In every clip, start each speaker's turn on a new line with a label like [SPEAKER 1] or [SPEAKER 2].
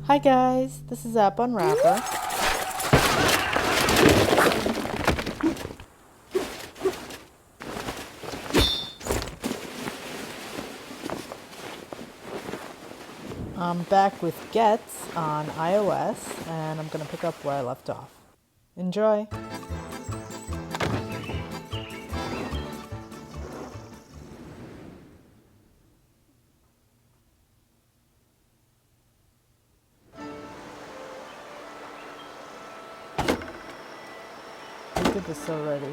[SPEAKER 1] Hi guys, this is App Unwrapper. I'm back with Goetz on iOS, and I'm going to pick up where I left off. Enjoy! We did this already,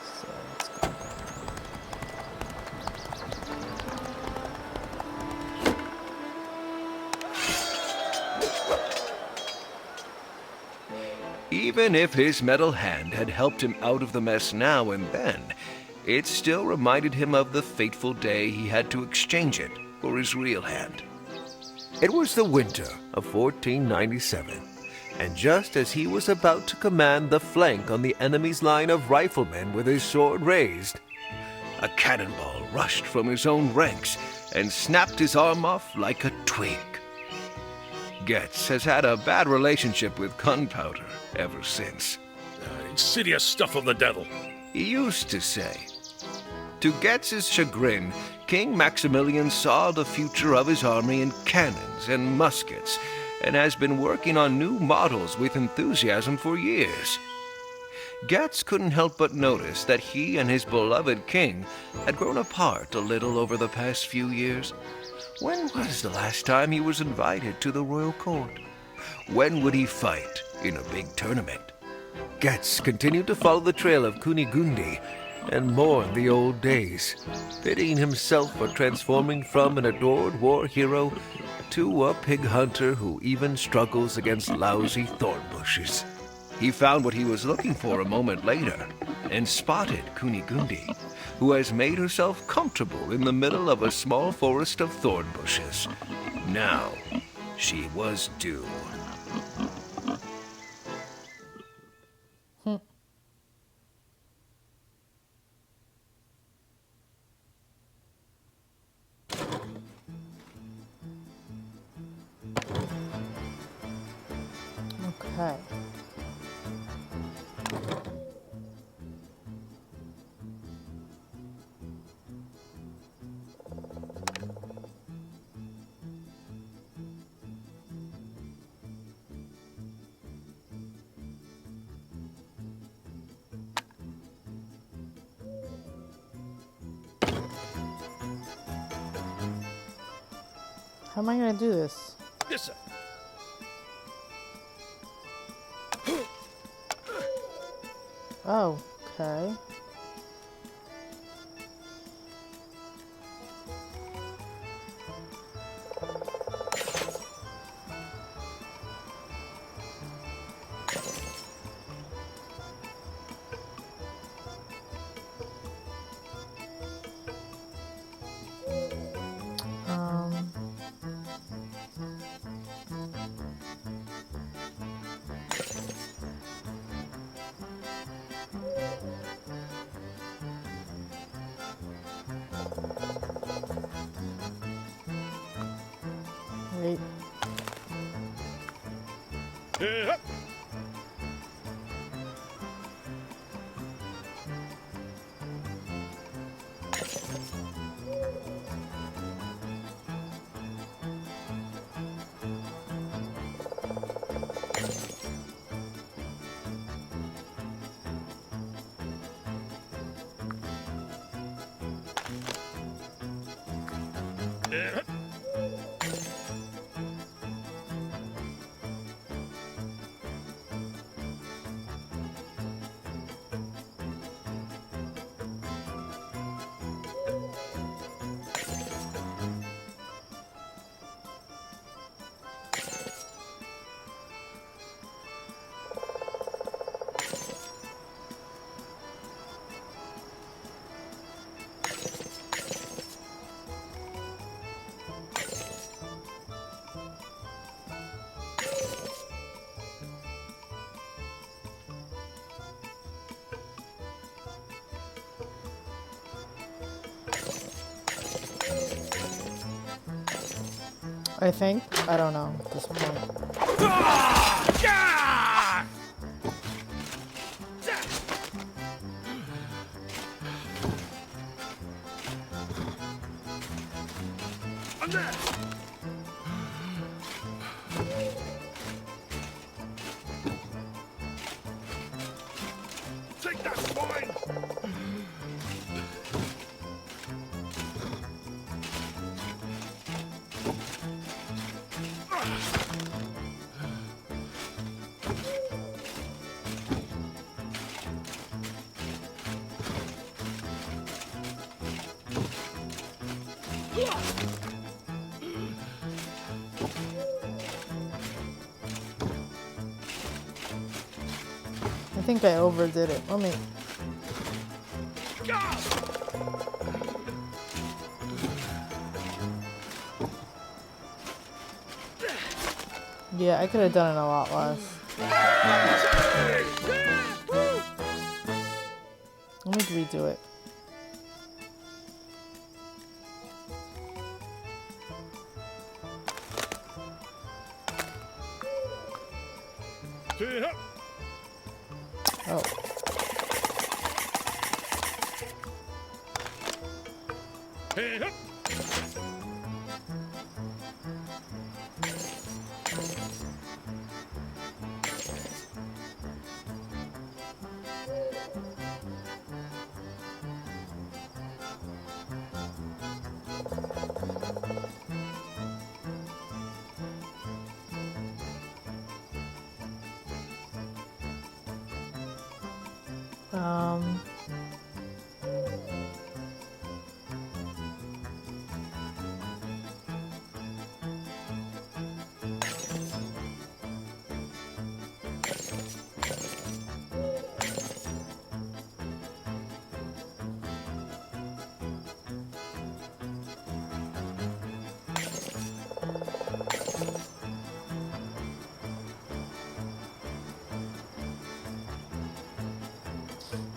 [SPEAKER 1] so let's go.
[SPEAKER 2] Even if his metal hand had helped him out of the mess now and then, it still reminded him of the fateful day he had to exchange it for his real hand. It was the winter of 1497, and just as he was about to command the flank on the enemy's line of riflemen with his sword raised, a cannonball rushed from his own ranks and snapped his arm off like a twig. Goetz has had a bad relationship with gunpowder ever since.
[SPEAKER 3] Insidious stuff of the devil.
[SPEAKER 2] He used to say. To Goetz's chagrin, King Maximilian saw the future of his army in cannons and muskets, and has been working on new models with enthusiasm for years. Goetz couldn't help but notice that he and his beloved king had grown apart a little over the past few years. When was the last time he was invited to the royal court? When would he fight in a big tournament? Goetz continued to follow the trail of Kunigunde and mourn the old days, pitying himself for transforming from an adored war hero to a pig hunter who even struggles against lousy thorn bushes. He found what he was looking for a moment later and spotted Kunigunde, who has made herself comfortable in the middle of a small forest of thorn bushes. Now, she was due.
[SPEAKER 1] Okay. How am I gonna do this?
[SPEAKER 3] Yes, sir.
[SPEAKER 1] Oh, okay. Um, wait.
[SPEAKER 3] Yeah. Yeah.
[SPEAKER 1] I think. I don't know at this point.
[SPEAKER 3] Take that swine!
[SPEAKER 1] I think I overdid it. Let me. Yeah, I could have done it a lot less. Let me redo it. Oh. Um.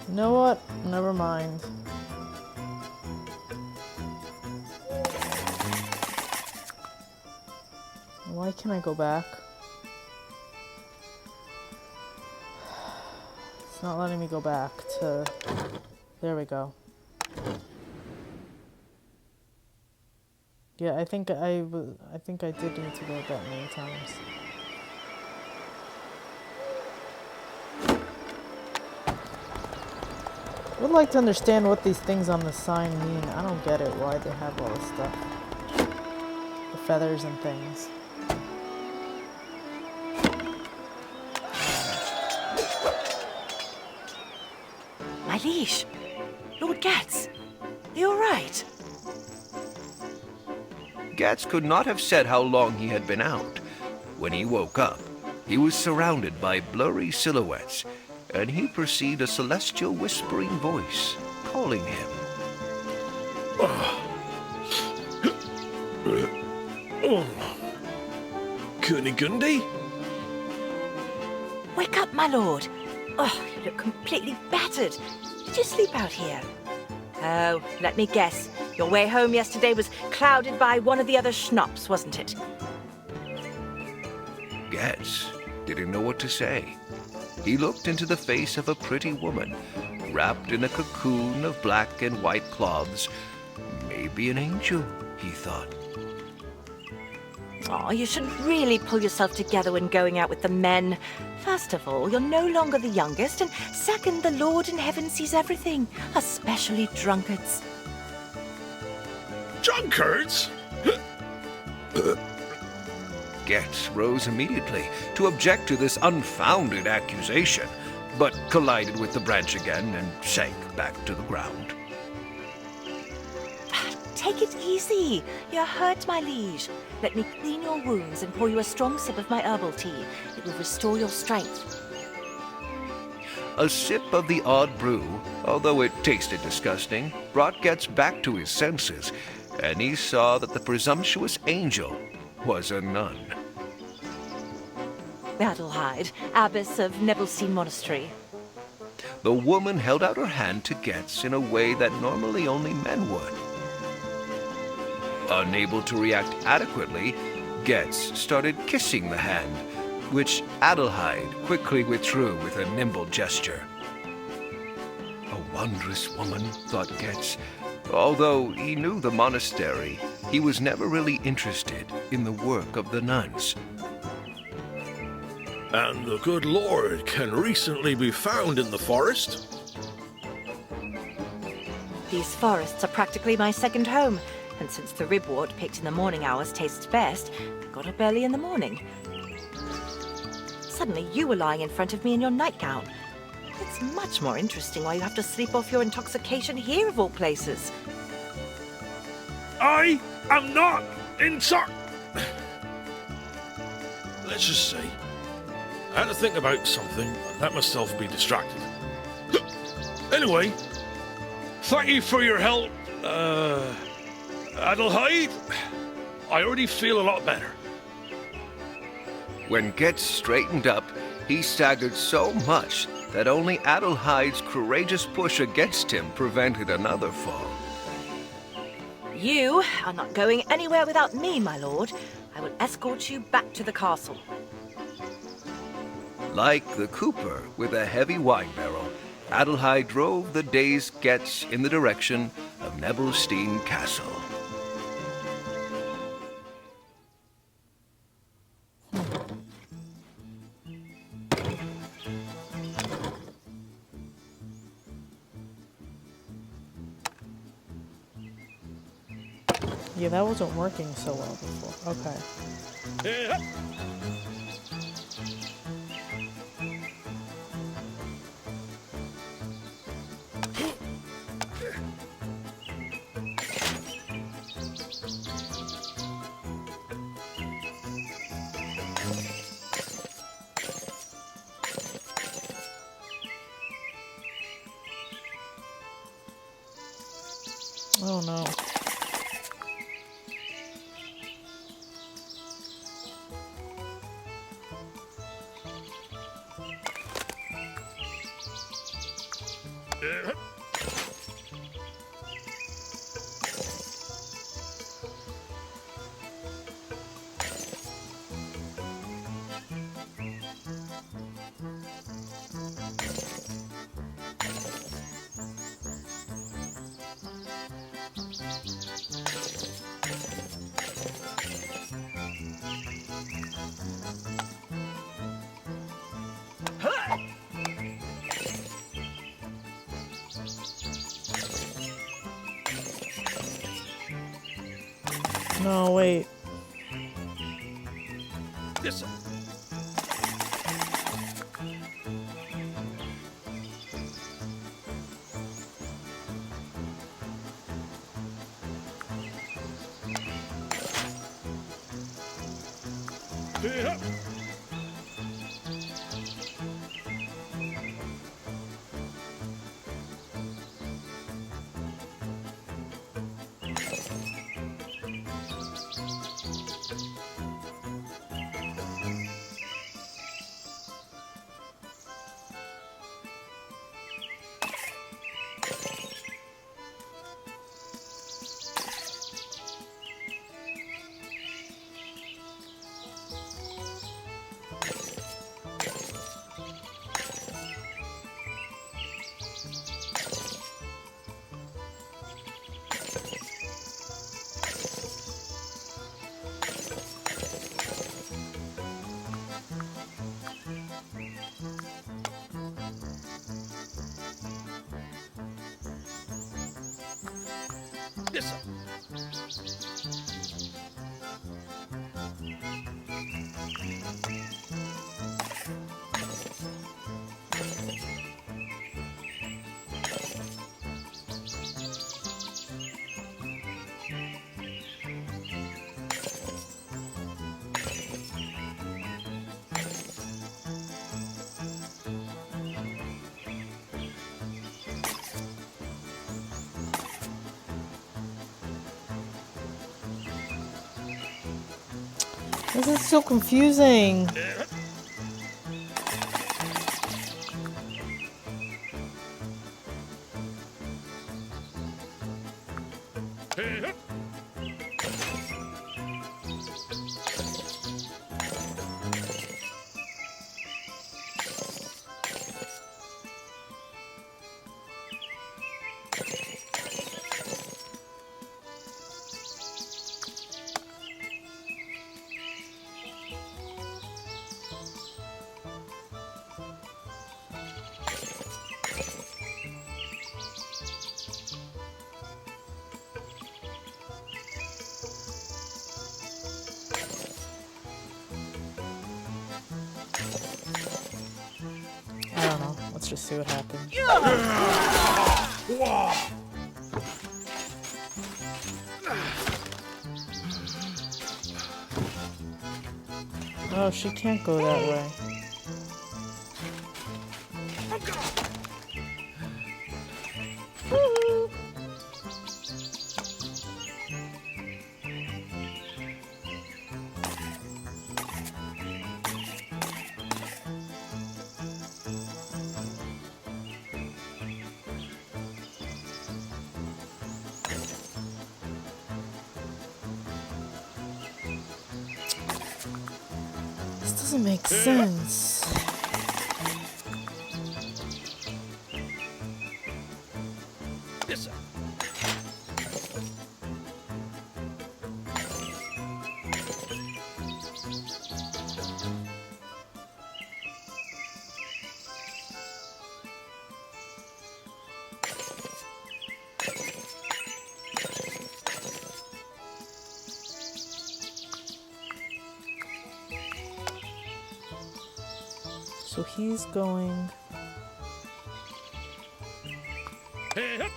[SPEAKER 1] You know what? Never mind. Why can't I go back? It's not letting me go back to... There we go. Yeah, I think I did need to go that many times. I would like to understand what these things on the sign mean. I don't get it, why they have all this stuff. The feathers and things.
[SPEAKER 4] My liege, Lord Goetz, are you all right?
[SPEAKER 2] Goetz could not have said how long he had been out. When he woke up, he was surrounded by blurry silhouettes, and he perceived a celestial whispering voice calling him.
[SPEAKER 3] Kunigunde?
[SPEAKER 4] Wake up, my lord. Oh, you look completely battered. Did you sleep out here? Oh, let me guess. Your way home yesterday was clouded by one of the other schnapps, wasn't it?
[SPEAKER 2] Goetz didn't know what to say. He looked into the face of a pretty woman, wrapped in a cocoon of black and white cloths. Maybe an angel, he thought.
[SPEAKER 4] Oh, you should really pull yourself together when going out with the men. First of all, you're no longer the youngest, and second, the Lord in heaven sees everything, especially drunkards.
[SPEAKER 3] Drunkards?
[SPEAKER 2] Goetz rose immediately to object to this unfounded accusation, but collided with the branch again and sank back to the ground.
[SPEAKER 4] Take it easy. You're hurt, my liege. Let me clean your wounds and pour you a strong sip of my herbal tea. It will restore your strength.
[SPEAKER 2] A sip of the odd brew, although it tasted disgusting, brought Goetz back to his senses, and he saw that the presumptuous angel was a nun.
[SPEAKER 4] Adelheid, abbess of Nebelstein Monastery.
[SPEAKER 2] The woman held out her hand to Goetz in a way that normally only men would. Unable to react adequately, Goetz started kissing the hand, which Adelheid quickly withdrew with a nimble gesture. A wondrous woman, thought Goetz. Although he knew the monastery, he was never really interested in the work of the nuns.
[SPEAKER 3] And the good Lord can recently be found in the forest?
[SPEAKER 4] These forests are practically my second home, and since the ribwort picked in the morning hours tastes best, I got up early in the morning. Suddenly you were lying in front of me in your nightgown. It's much more interesting why you have to sleep off your intoxication here of all places.
[SPEAKER 3] I am not Let's just say, I had to think about something and let myself be distracted. Anyway, thank you for your help, Adelheid. I already feel a lot better.
[SPEAKER 2] When Goetz straightened up, he staggered so much that only Adelheid's courageous push against him prevented another fall.
[SPEAKER 4] You are not going anywhere without me, my lord. I will escort you back to the castle.
[SPEAKER 2] Like the cooper with a heavy wine barrel, Adelheid drove the dazed Goetz in the direction of Nebelstein Castle.
[SPEAKER 1] Yeah, that wasn't working so well before. Okay. Oh no. No, wait.
[SPEAKER 3] Yes, sir. Yes, sir.
[SPEAKER 1] This is so confusing. just see what happens. Oh, she can't go that way. This doesn't make sense.
[SPEAKER 3] Yes, sir.
[SPEAKER 1] So he's going.
[SPEAKER 3] Hey, hup.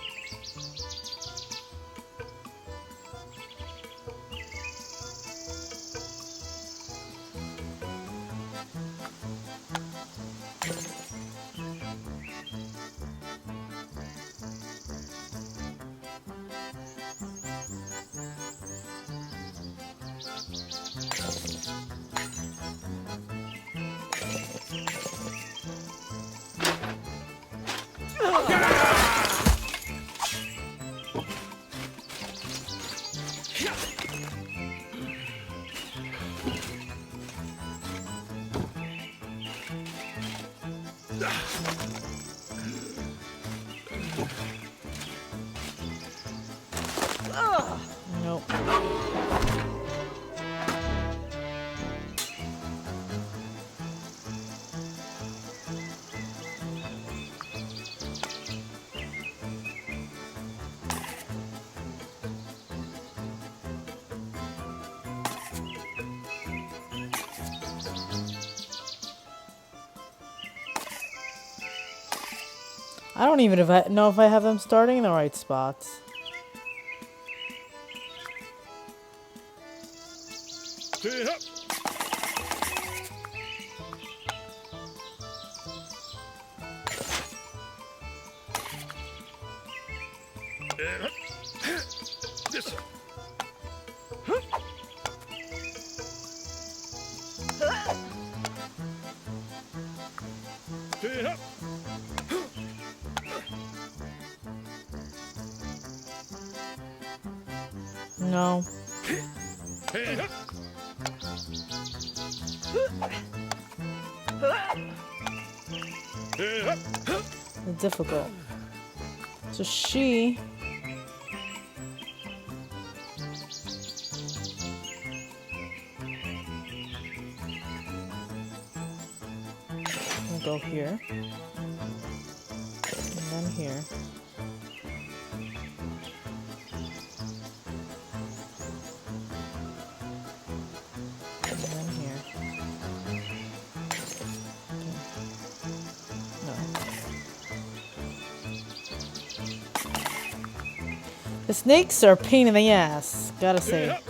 [SPEAKER 1] Nope. I don't even know if I have them starting in the right spots.
[SPEAKER 3] Hey, hup. Hey, hup. Yes, sir. Hey, hup.
[SPEAKER 1] No.
[SPEAKER 3] Hey, hup. Hey, hup.
[SPEAKER 1] It's difficult. So she. We'll go here. And then here. And then here. No. The snakes are a pain in the ass, gotta
[SPEAKER 3] Hey,
[SPEAKER 1] say.
[SPEAKER 3] hup.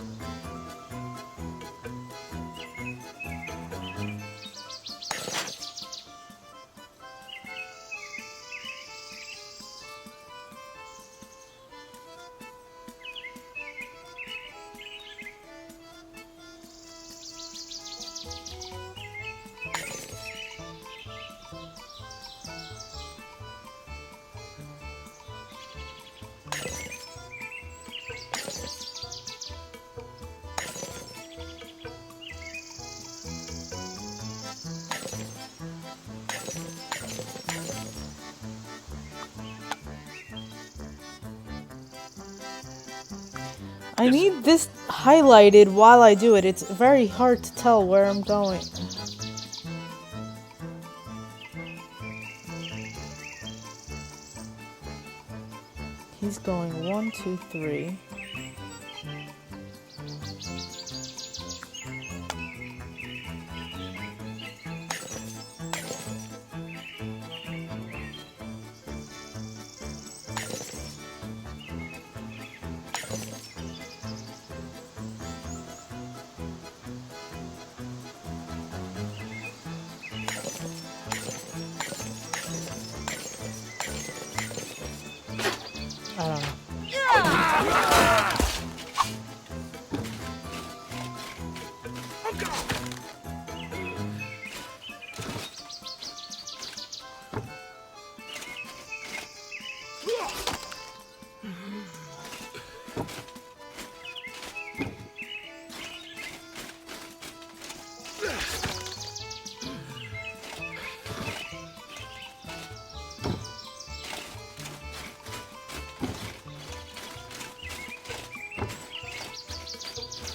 [SPEAKER 1] I need this highlighted while I do it. It's very hard to tell where I'm going. He's going 1, 2, 3.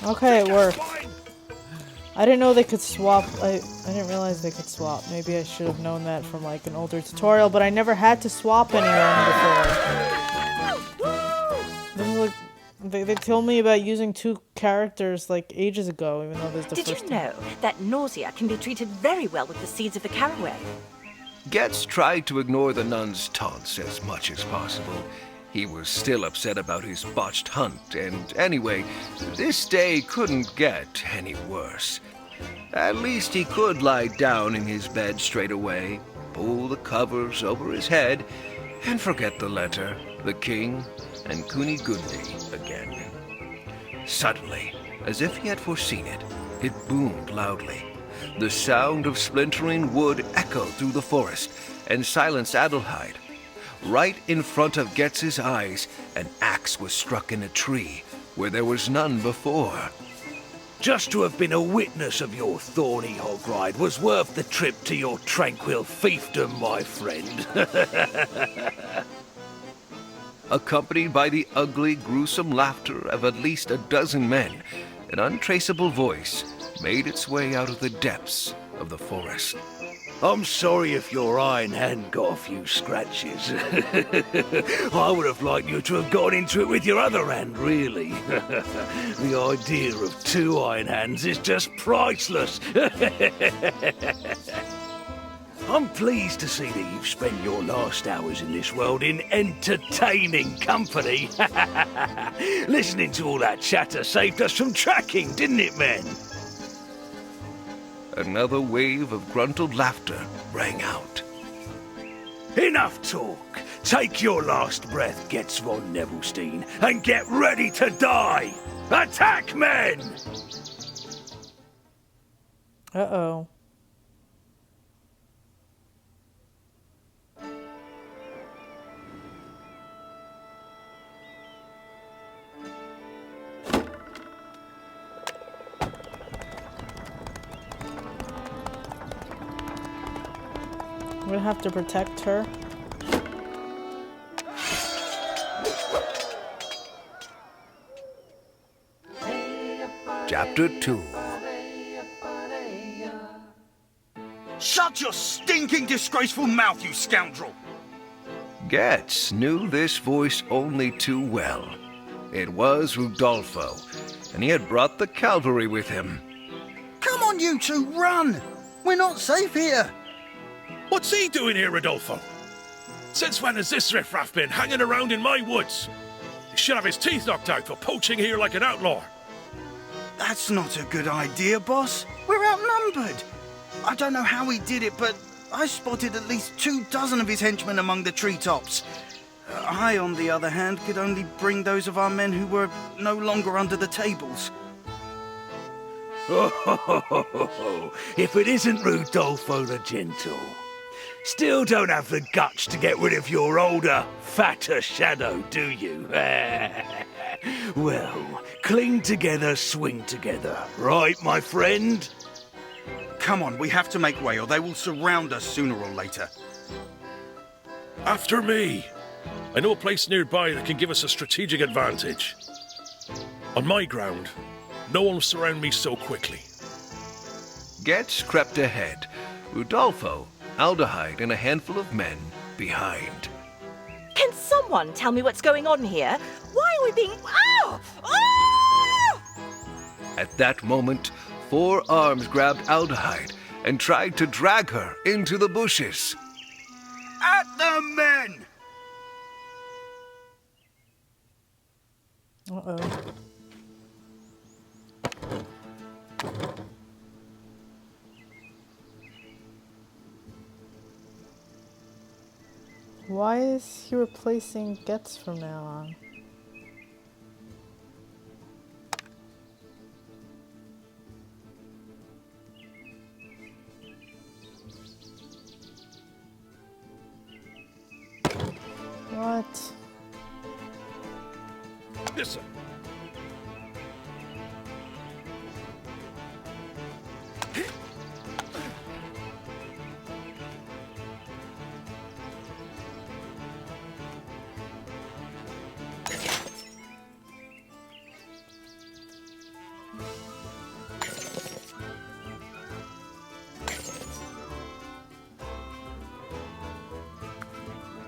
[SPEAKER 1] Okay, it worked. I didn't know they could swap. I didn't realize they could swap. Maybe I should have known that from like an older tutorial, but I never had to swap anyone before. This is like they told me about using two characters like ages ago, even though there's the
[SPEAKER 4] Did
[SPEAKER 1] first
[SPEAKER 4] you know that nausea can be treated very well with the seeds of the caraway?
[SPEAKER 2] Goetz tried to ignore the nun's taunts as much as possible. He was still upset about his botched hunt, and anyway, this day couldn't get any worse. At least he could lie down in his bed straight away, pull the covers over his head, and forget the letter, the king, and Kunigundi again. Suddenly, as if he had foreseen it, it boomed loudly. The sound of splintering wood echoed through the forest and silenced Adelheid. Right in front of Goetz's eyes, an axe was struck in a tree where there was none before.
[SPEAKER 5] Just to have been a witness of your thorny hog ride was worth the trip to your tranquil fiefdom, my friend.
[SPEAKER 2] Accompanied by the ugly, gruesome laughter of at least a dozen men, an untraceable voice made its way out of the depths of the forest.
[SPEAKER 5] I'm sorry if your iron hand got a few scratches. I would have liked you to have gone into it with your other hand, really. The idea of two iron hands is just priceless. I'm pleased to see that you've spent your last hours in this world in entertaining company. Listening to all that chatter saved us from tracking, didn't it, men?
[SPEAKER 2] Another wave of gruntled laughter rang out.
[SPEAKER 5] Enough talk. Take your last breath, Goetz von Nebelstein, and get ready to die! Attack, men!
[SPEAKER 1] Uh-oh. I'm gonna have to protect her.
[SPEAKER 2] Chapter 2.
[SPEAKER 6] Shut your stinking, disgraceful mouth, you scoundrel!
[SPEAKER 2] Goetz knew this voice only too well. It was Rudolfo, and he had brought the cavalry with him.
[SPEAKER 6] Come on, you two, run! We're not safe here!
[SPEAKER 3] What's he doing here, Rodolfo? Since when has this riffraff been hanging around in my woods? He should have his teeth knocked out for poaching here like an outlaw.
[SPEAKER 6] That's not a good idea, boss. We're outnumbered. I don't know how he did it, but I spotted at least 24 of his henchmen among the treetops. I, on the other hand, could only bring those of our men who were no longer under the tables.
[SPEAKER 5] Oh, if it isn't Rudolfo the Gentle. Still don't have the guts to get rid of your older, fatter shadow, do you? Well, cling together, swing together, right, my friend?
[SPEAKER 6] Come on, we have to make way or they will surround us sooner or later.
[SPEAKER 3] After me. I know a place nearby that can give us a strategic advantage. On my ground, no one will surround me so quickly.
[SPEAKER 2] Goetz crept ahead, Rudolfo, Aldehyde, and a handful of men behind.
[SPEAKER 4] Can someone tell me what's going on here? Why are we being... Ow! Oh!
[SPEAKER 2] At that moment, 4 arms grabbed Aldehyde and tried to drag her into the bushes.
[SPEAKER 6] At the men!
[SPEAKER 1] Uh-oh. Why is he replacing Goetz from now on?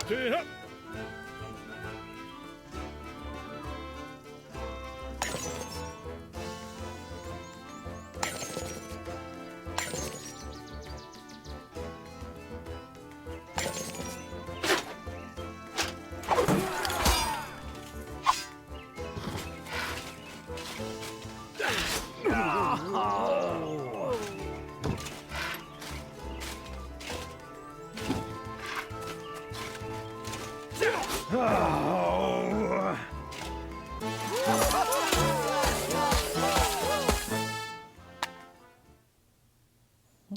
[SPEAKER 3] Chin up.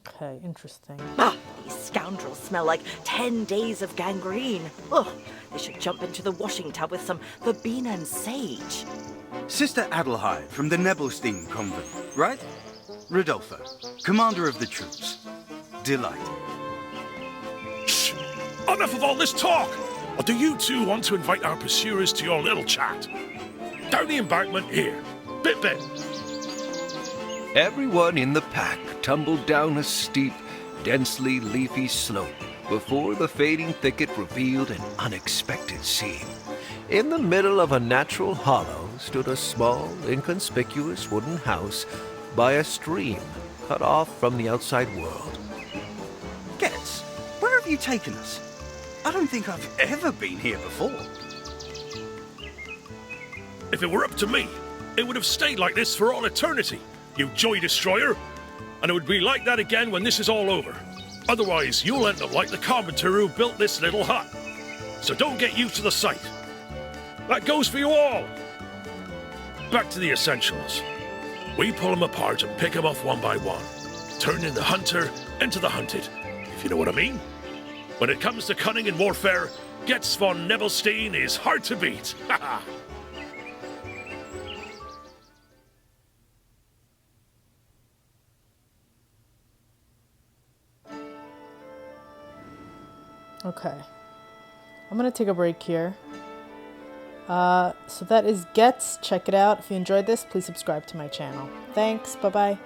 [SPEAKER 1] Okay, interesting.
[SPEAKER 4] Ah, these scoundrels smell like 10 days of gangrene. Ugh, they should jump into the washing tub with some verbena and sage.
[SPEAKER 6] Sister Adelheid from the Nebelstein convent, right? Rodolfo, commander of the troops. Delight.
[SPEAKER 3] Shh! Enough of all this talk! Or do you two want to invite our pursuers to your little chat? Down the embankment here. Bit.
[SPEAKER 2] Everyone in the pack tumbled down a steep, densely leafy slope before the fading thicket revealed an unexpected scene. In the middle of a natural hollow stood a small, inconspicuous wooden house by a stream cut off from the outside world.
[SPEAKER 6] Goetz, where have you taken us? I don't think I've ever been here before.
[SPEAKER 3] If it were up to me, it would have stayed like this for all eternity, you joy destroyer. And it would be like that again when this is all over. Otherwise, you'll end up like the carpenter who built this little hut. So don't get used to the sight. That goes for you all. Back to the essentials. We pull them apart and pick them off one by one, turning the hunter into the hunted, if you know what I mean. When it comes to cunning in warfare, Goetz von Nebelstein is hard to beat. Haha.
[SPEAKER 1] Okay. I'm gonna take a break here. So that is Goetz. Check it out. If you enjoyed this, please subscribe to my channel. Thanks. Bye-bye.